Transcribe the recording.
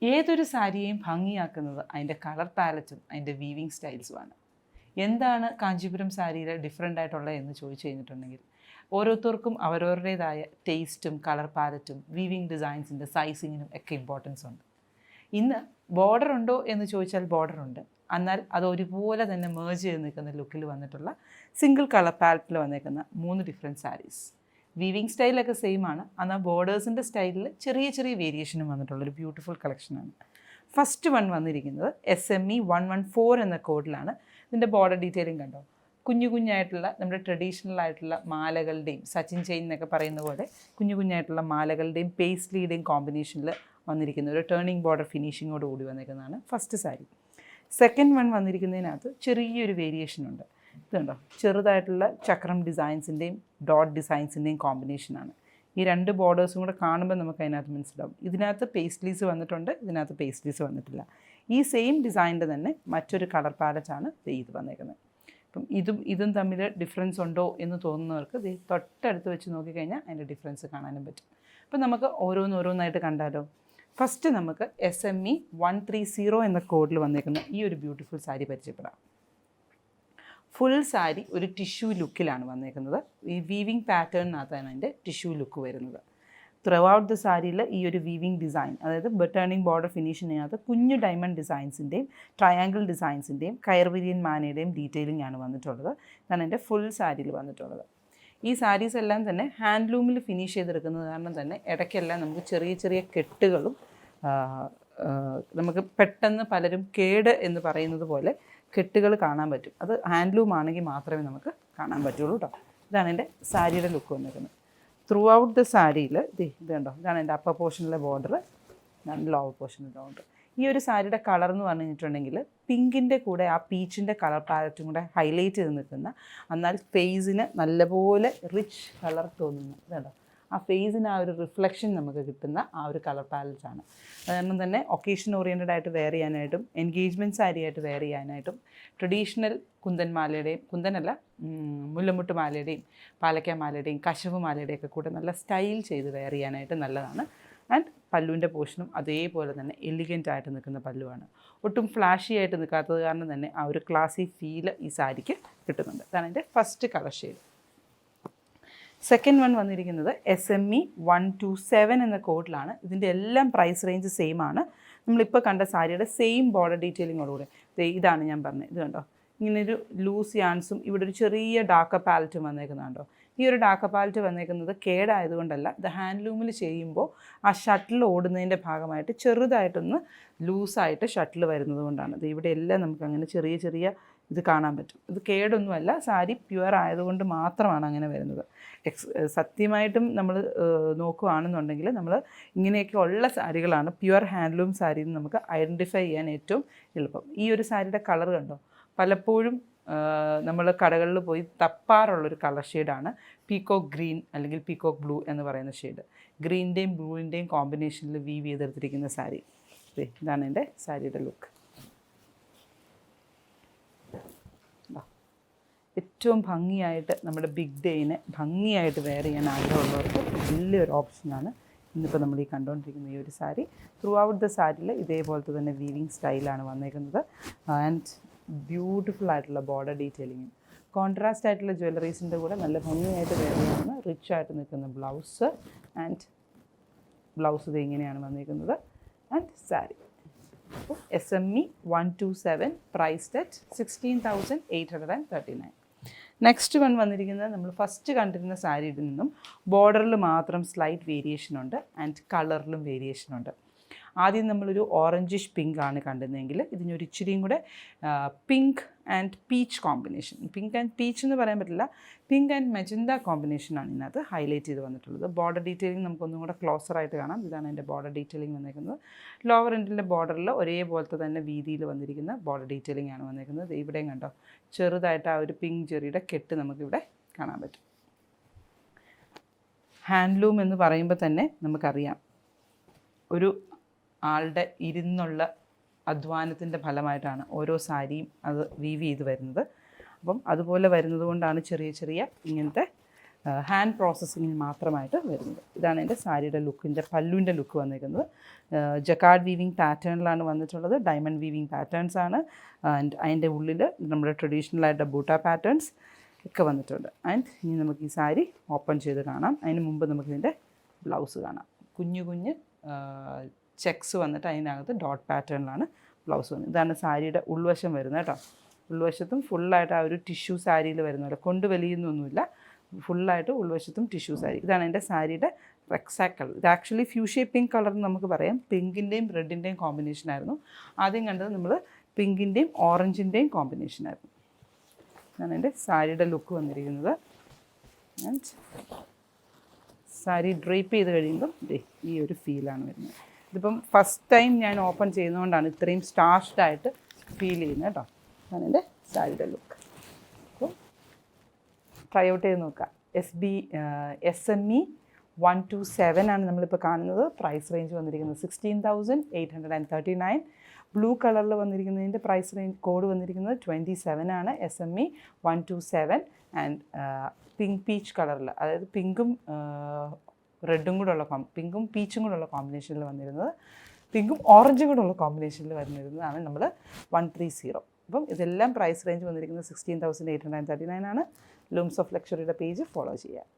ഏതൊരു സാരിയെയും ഭംഗിയാക്കുന്നത് അതിൻ്റെ കളർ പാലറ്റും അതിൻ്റെ വീവിങ് സ്റ്റൈൽസുമാണ്. എന്താണ് കാഞ്ചീപുരം സാരിയിൽ ഡിഫറെൻ്റ് ആയിട്ടുള്ളത് എന്ന് ചോദിച്ചു കഴിഞ്ഞിട്ടുണ്ടെങ്കിൽ ഓരോരുത്തർക്കും അവരവരുടേതായ ടേസ്റ്റും കളർ പാലറ്റും വീവിങ് ഡിസൈൻസിൻ്റെ സൈസിങ്ങിനും ഒക്കെ ഇമ്പോർട്ടൻസ് ഉണ്ട്. ഇന്ന് ബോർഡർ ഉണ്ടോ എന്ന് ചോദിച്ചാൽ ബോർഡർ ഉണ്ട്, എന്നാൽ അത് ഒരുപോലെ തന്നെ മേർജ് ചെയ്ത് നിൽക്കുന്ന ലുക്കിൽ വന്നിട്ടുള്ള സിംഗിൾ കളർ പാലറ്റിൽ വന്നേക്കുന്ന 3 ഡിഫറെൻറ്റ് സാരീസ്. വീവിങ് സ്റ്റൈലൊക്കെ സെയിം ആണ്, എന്നാൽ ബോർഡേഴ്സിൻ്റെ സ്റ്റൈലിൽ ചെറിയ ചെറിയ വേരിയേഷനും വന്നിട്ടുള്ളൊരു ബ്യൂട്ടിഫുൾ കളക്ഷനാണ്. ഫസ്റ്റ് വൺ വന്നിരിക്കുന്നത് SME 114 എന്ന കോഡിലാണ്. ഇതിൻ്റെ ബോർഡർ ഡീറ്റെയിലിംഗ് കണ്ടോ, കുഞ്ഞു കുഞ്ഞായിട്ടുള്ള നമ്മുടെ ട്രഡീഷണൽ ആയിട്ടുള്ള മാലകളുടെയും സച്ചിൻ ചെയിൻ എന്നൊക്കെ പറയുന്ന പോലെ കുഞ്ഞു കുഞ്ഞായിട്ടുള്ള മാലകളുടെയും പേസ്ലിയുടെയും കോമ്പിനേഷനിൽ വന്നിരിക്കുന്ന ഒരു ടേണിംഗ് ബോർഡർ ഫിനിഷിങ്ങോട് കൂടി വന്നിരിക്കുന്നതാണ് ഫസ്റ്റ് സാരി. സെക്കൻഡ് വൺ വന്നിരിക്കുന്നതിനകത്ത് ചെറിയൊരു വേരിയേഷൻ ഉണ്ട്. ഇതുണ്ടോ, ചെറുതായിട്ടുള്ള ചക്രം ഡിസൈൻസിൻ്റെയും ഡോട്ട് ഡിസൈൻസിൻ്റെയും കോമ്പിനേഷനാണ്. ഈ 2 ബോർഡേഴ്സും കൂടെ കാണുമ്പോൾ നമുക്ക് അതിനകത്ത് മനസ്സിലാവും. ഇതിനകത്ത് പേസ്ലീസ് വന്നിട്ടുണ്ട്, ഇതിനകത്ത് പേസ്ലീസ് വന്നിട്ടില്ല. ഈ സെയിം ഡിസൈനിൻ്റെ തന്നെ മറ്റൊരു കളർ പാലറ്റാണ് ഇത് വന്നേക്കുന്നത്. അപ്പം ഇതും തമ്മിൽ ഡിഫറൻസ് ഉണ്ടോ എന്ന് തോന്നുന്നവർക്ക് തൊട്ടടുത്ത് വെച്ച് നോക്കിക്കഴിഞ്ഞാൽ അതിൻ്റെ ഡിഫറൻസ് കാണാനും പറ്റും. അപ്പം നമുക്ക് ഓരോന്നായിട്ട് കണ്ടാലോ. ഫസ്റ്റ് നമുക്ക് SME 130 എന്ന കോഡിൽ വന്നേക്കുന്ന ഈ ഒരു ബ്യൂട്ടിഫുൾ സാരി പരിചയപ്പെടാം. ഫുൾ സാരി ഒരു ടിഷ്യൂ ലുക്കിലാണ് വന്നേക്കുന്നത്. ഈ വീവിങ് പാറ്റേണിനകത്താണ് അതിൻ്റെ ടിഷ്യൂ ലുക്ക് വരുന്നത്. ത്രൂ ഔട്ട് ദ സാരിയിൽ ഈ ഒരു വീവിങ് ഡിസൈൻ, അതായത് ടേണിംഗ് ബോർഡർ ഫിനിഷിനകത്ത് കുഞ്ഞു ഡയമണ്ട് ഡിസൈൻസിൻ്റെയും ട്രയാങ്കിൾ ഡിസൈൻസിൻ്റെയും കയർവിരിയൻ മാനയുടെയും ഡീറ്റെയിലിംഗ് ആണ് വന്നിട്ടുള്ളത്. ഇതാണ് എൻ്റെ ഫുൾ സാരിയിൽ വന്നിട്ടുള്ളത്. ഈ സാരീസ് എല്ലാം തന്നെ ഹാൻഡ്ലൂമിൽ ഫിനിഷ് ചെയ്തെടുക്കുന്നത് കാരണം തന്നെ ഇടയ്ക്കെല്ലാം നമുക്ക് ചെറിയ ചെറിയ കെട്ടുകളും നമുക്ക് പെട്ടെന്ന് പലരും കേട് എന്ന് പറയുന്നത് പോലെ കെട്ടുകൾ കാണാൻ പറ്റും. അത് ഹാൻഡ്ലൂം ആണെങ്കിൽ മാത്രമേ നമുക്ക് കാണാൻ പറ്റുള്ളൂ കേട്ടോ. ഇതാണ് എൻ്റെ സാരിയുടെ ലുക്ക് വന്നിരിക്കുന്നത്. ത്രൂ ഔട്ട് ദ സാരിയിൽ ഇത് കണ്ടോ, ഇതാണ് എൻ്റെ അപ്പർ പോർഷനിലെ ബോർഡർ, ഇതാണ് ലോവർ പോർഷനിലെ ബോർഡർ. ഈ ഒരു സാരിയുടെ കളർ എന്ന് പറഞ്ഞിട്ടുണ്ടെങ്കിൽ പിങ്കിൻ്റെ കൂടെ ആ പീച്ചിൻ്റെ കളർ പാലറ്റും കൂടെ ഹൈലൈറ്റ് ചെയ്ത് നിൽക്കുന്ന, എന്നാൽ ഫേസിന് നല്ലപോലെ റിച്ച് കളർ തോന്നുന്ന, ഇതുണ്ടോ ആ ഫേസിന് ആ ഒരു റിഫ്ലക്ഷൻ നമുക്ക് കിട്ടുന്ന ആ ഒരു കളർ പാലറ്റാണ്. അതുകാരണം തന്നെ ഒക്കേഷൻ ഓറിയൻറ്റഡ് ആയിട്ട് വെയർ ചെയ്യാനായിട്ടും എൻഗേജ്മെൻറ്റ് സാരി ആയിട്ട് വെയർ ചെയ്യാനായിട്ടും ട്രഡീഷണൽ കുന്തൻമാലയുടെയും, കുന്തനല്ല മുല്ലമുട്ട് മാലയുടെയും പാലക്ക മാലയുടെയും കശവ് മാലയുടെയും ഒക്കെ കൂടെ നല്ല സ്റ്റൈൽ ചെയ്ത് വെയർ ചെയ്യാനായിട്ട് നല്ലതാണ്. ആൻഡ് പല്ലുവിൻ്റെ പോർഷനും അതേപോലെ തന്നെ എലിഗൻ്റ് ആയിട്ട് നിൽക്കുന്ന പല്ലുവാണ്. ഒട്ടും ഫ്ലാഷി ആയിട്ട് നിൽക്കാത്തത് കാരണം തന്നെ ആ ഒരു ക്ലാസി ഫീൽ ഈ സാരിക്ക് കിട്ടുന്നുണ്ട്. അതാണ് എൻ്റെ first colour shade. Second one വന്നിരിക്കുന്നത് SME 127 എന്ന കോഡിലാണ്. ഇതിൻ്റെ എല്ലാം പ്രൈസ് റേഞ്ച് സെയിം ആണ്. നമ്മളിപ്പോൾ കണ്ട സാരിയുടെ സെയിം ബോർഡർ ഡീറ്റെയിലിങ്ങോടുകൂടി ഇതാണ് ഞാൻ പറഞ്ഞത്. ഇത് കണ്ടോ, ഇങ്ങനൊരു ലൂസ് യാൻസും ഇവിടെ ഒരു ചെറിയ ഡാർക്ക് പാലറ്റും വന്നേക്കുന്നുണ്ടോ. ഈ ഒരു ഡാർക്ക് പാലറ്റ് വന്നേക്കുന്നത് കേടായതുകൊണ്ടല്ല, ഇത് ഹാൻഡ്ലൂമിൽ ചെയ്യുമ്പോൾ ആ ഷട്ടിൽ ഓടുന്നതിൻ്റെ ഭാഗമായിട്ട് ചെറുതായിട്ടൊന്ന് ലൂസായിട്ട് ഷട്ടിൽ വരുന്നത് കൊണ്ടാണ്. ഇത് ഇവിടെ എല്ലാം നമുക്ക് അങ്ങനെ ചെറിയ ചെറിയ ഇത് കാണാൻ പറ്റും. ഇത് കേടൊന്നുമല്ല, സാരി പ്യുവർ ആയതുകൊണ്ട് മാത്രമാണ് അങ്ങനെ വരുന്നത്. സത്യമായിട്ടും നമ്മൾ നോക്കുകയാണെന്നുണ്ടെങ്കിൽ നമ്മൾ ഇങ്ങനെയൊക്കെ ഉള്ള സാരികളാണ് പ്യുവർ ഹാൻഡ്ലൂം സാരി എന്ന് നമുക്ക് ഐഡൻറ്റിഫൈ ചെയ്യാൻ ഏറ്റവും എളുപ്പം. ഈ ഒരു സാരിയുടെ കളർ കണ്ടോ, പലപ്പോഴും നമ്മൾ കടകളിൽ പോയി തപ്പാറുള്ളൊരു കളർ ഷെയ്ഡാണ് പീക്കോക്ക് ഗ്രീൻ അല്ലെങ്കിൽ പീക്കോക്ക് ബ്ലൂ എന്ന് പറയുന്ന ഷെയ്ഡ്. ഗ്രീൻ്റെയും ബ്ലൂവിൻ്റെയും കോമ്പിനേഷനിൽ വീവ് ചെയ്തെടുത്തിരിക്കുന്ന സാരി. ഇതാണ് എൻ്റെ സാരിയുടെ ലുക്ക്. ഏറ്റവും ഭംഗിയായിട്ട് നമ്മുടെ ബിഗ് ഡേയിനെ ഭംഗിയായിട്ട് വെയർ ചെയ്യാൻ ആഗ്രഹമുള്ളവർക്ക് വലിയൊരു ഓപ്ഷനാണ് ഇന്നിപ്പോൾ നമ്മൾ ഈ കണ്ടുകൊണ്ടിരിക്കുന്ന ഈ ഒരു സാരി. ത്രൂ ഔട്ട് ദ സാരിയിൽ ഇതേപോലത്തെ തന്നെ വീവിങ് സ്റ്റൈലാണ് വന്നേക്കുന്നത്. ആൻഡ് ബ്യൂട്ടിഫുൾ ആയിട്ടുള്ള ബോർഡർ ഡീറ്റെയിലിങ്ങും കോൺട്രാസ്റ്റ് ആയിട്ടുള്ള ജ്വല്ലറീസിൻ്റെ കൂടെ നല്ല ഭംഗിയായിട്ട് വെയർ ചെയ്യുന്ന റിച്ച് ആയിട്ട് നിൽക്കുന്ന ബ്ലൗസ്. ആൻഡ് ബ്ലൗസ് ഇത് ഇങ്ങനെയാണ് വന്നിരിക്കുന്നത്. And sari SME 127 priced at 16,839. Next one വന്നിരിക്കുന്നത് നമ്മൾ ഫസ്റ്റ് കണ്ടിരുന്ന സാരിയിൽ നിന്നും ബോർഡറിൽ മാത്രം സ്ലൈറ്റ് വേരിയേഷൻ ഉണ്ട് ആൻഡ് കളറിലും വേരിയേഷൻ ഉണ്ട്. ആദ്യം നമ്മളൊരു ഓറഞ്ചിഷ് പിങ്ക് ആണ് കണ്ടിരുന്നതെങ്കിൽ ഇതിനൊരു ഇച്ചിരിയും കൂടെ pink and peach combination, pink and peach എന്ന് പറയാൻ പറ്റില്ല, പിങ്ക് ആൻഡ് മെജന്ത കോമ്പിനേഷനാണ് ഇതിനകത്ത് ഹൈലൈറ്റ് ചെയ്ത് വന്നിട്ടുള്ളത്. ബോർഡർ ഡീറ്റെയിലിംഗ് നമുക്കൊന്നും കൂടെ ക്ലോസറായിട്ട് കാണാം. ഇതാണ് എൻ്റെ ബോർഡർ ഡീറ്റെയിലിംഗ് വന്നിരിക്കുന്നത്. ലോവർ എൻഡിൻ്റെ ബോർഡറിൽ ഒരേപോലത്തെ തന്നെ വീതിയിൽ വന്നിരിക്കുന്ന ബോർഡർ ഡീറ്റെയിലിംഗ് ആണ് വന്നിരിക്കുന്നത്. ഇവിടെയും കണ്ടോ, ചെറുതായിട്ട് ആ ഒരു പിങ്ക് ചെറിയുടെ കെട്ട് നമുക്കിവിടെ കാണാൻ പറ്റും. ഹാൻഡ്ലൂം എന്ന് പറയുമ്പോൾ തന്നെ നമുക്കറിയാം ഒരു ആളുടെ ഇരുന്നുള്ള അധ്വാനത്തിൻ്റെ ഫലമായിട്ടാണ് ഓരോ സാരിയും അത് വീവ് ചെയ്ത് വരുന്നത്. അപ്പം അതുപോലെ വരുന്നത് കൊണ്ടാണ് ചെറിയ ചെറിയ ഇങ്ങനത്തെ ഹാൻഡ് പ്രോസസ്സിങ്ങിന് മാത്രമായിട്ട് വരുന്നത്. ഇതാണ് എൻ്റെ സാരിയുടെ ലുക്കിൻ്റെ പല്ലുവിൻ്റെ ലുക്ക് വന്നിരിക്കുന്നത്. ജക്കാർഡ് വീവിങ് പാറ്റേണിലാണ് വന്നിട്ടുള്ളത്. ഡയമണ്ട് വീവിങ് പാറ്റേൺസ് ആണ്. ആൻഡ് അതിൻ്റെ ഉള്ളിൽ നമ്മുടെ ട്രഡീഷണലായിട്ട് ബൂട്ട പാറ്റേൺസ് ഒക്കെ വന്നിട്ടുണ്ട്. ആൻഡ് ഇനി നമുക്ക് ഈ സാരി ഓപ്പൺ ചെയ്ത് കാണാം. അതിന് മുമ്പ് നമുക്കിതിൻ്റെ ബ്ലൗസ് കാണാം. കുഞ്ഞു കുഞ്ഞ് ചെക്സ് വന്നിട്ട് അതിനകത്ത് ഡോട്ട് പാറ്റേണിലാണ് ബ്ലൗസ് വന്നത്. ഇതാണ് സാരിയുടെ ഉൾവശം വരുന്നത് കേട്ടോ. ഉൾവശത്തും ഫുള്ളായിട്ട് ആ ഒരു ടിഷ്യൂ സാരിയിൽ വരുന്നതല്ല, കൊണ്ട് വലിയൊന്നുമില്ല, ഫുള്ളായിട്ട് ഉൾവശത്തും ടിഷ്യൂ സാരി. ഇതാണ് എൻ്റെ സാരിയുടെ റെക്സാക്ട് കളർ. ഇത് ആക്ച്വലി ഫ്യൂഷ്യ പിങ്ക് കളർ എന്ന് നമുക്ക് പറയാം. പിങ്കിൻ്റെയും റെഡിൻ്റെയും കോമ്പിനേഷനായിരുന്നു. ആദ്യം കണ്ടത് നമ്മൾ പിങ്കിൻ്റെയും ഓറഞ്ചിൻ്റെയും കോമ്പിനേഷനായിരുന്നു. ഇതാണ് എൻ്റെ സാരിയുടെ ലുക്ക് വന്നിരിക്കുന്നത്. ആൻഡ് സാരി ഡ്രേപ്പ് ചെയ്ത് കഴിയുമ്പം ഈ ഒരു ഫീലാണ് വരുന്നത്. ഇതിപ്പം ഫസ്റ്റ് ടൈം ഞാൻ ഓപ്പൺ ചെയ്യുന്നതുകൊണ്ടാണ് ഇത്രയും സ്റ്റാർച്ച്ഡായിട്ട് ഫീൽ ചെയ്യുന്നത് കേട്ടോ. അതാണ് എൻ്റെ സാരിയുടെ ലുക്ക്. അപ്പോൾ ട്രൈ ഔട്ട് ചെയ്ത് നോക്കാം. SME 127 ആണ് നമ്മളിപ്പോൾ കാണുന്നത്. പ്രൈസ് റേഞ്ച് വന്നിരിക്കുന്നത് 16,839. ബ്ലൂ കളറിൽ വന്നിരിക്കുന്നതിൻ്റെ പ്രൈസ് റേഞ്ച് കോഡ് വന്നിരിക്കുന്നത് 27 ആണ്. SME 127. ആൻഡ് പിങ്ക് പീച്ച് കളറിൽ, അതായത് പിങ്കും റെഡും കൂടെ ഉള്ള പിങ്കും പീച്ചും കൂടെ ഉള്ള കോമ്പിനേഷനിൽ വന്നിരുന്നത്, പിങ്കും ഓറഞ്ചും കൂടെ ഉള്ള കോമ്പിനേഷനിൽ വന്നിരുന്നതാണ് നമ്മൾ 130. അപ്പം ഇതെല്ലാം പ്രൈസ് റേഞ്ച് വന്നിരിക്കുന്നത് 16,839 ആണ്. ലൂംസ് ഓഫ് ലക്ഷറിയുടെ പേജ് ഫോളോ ചെയ്യുക.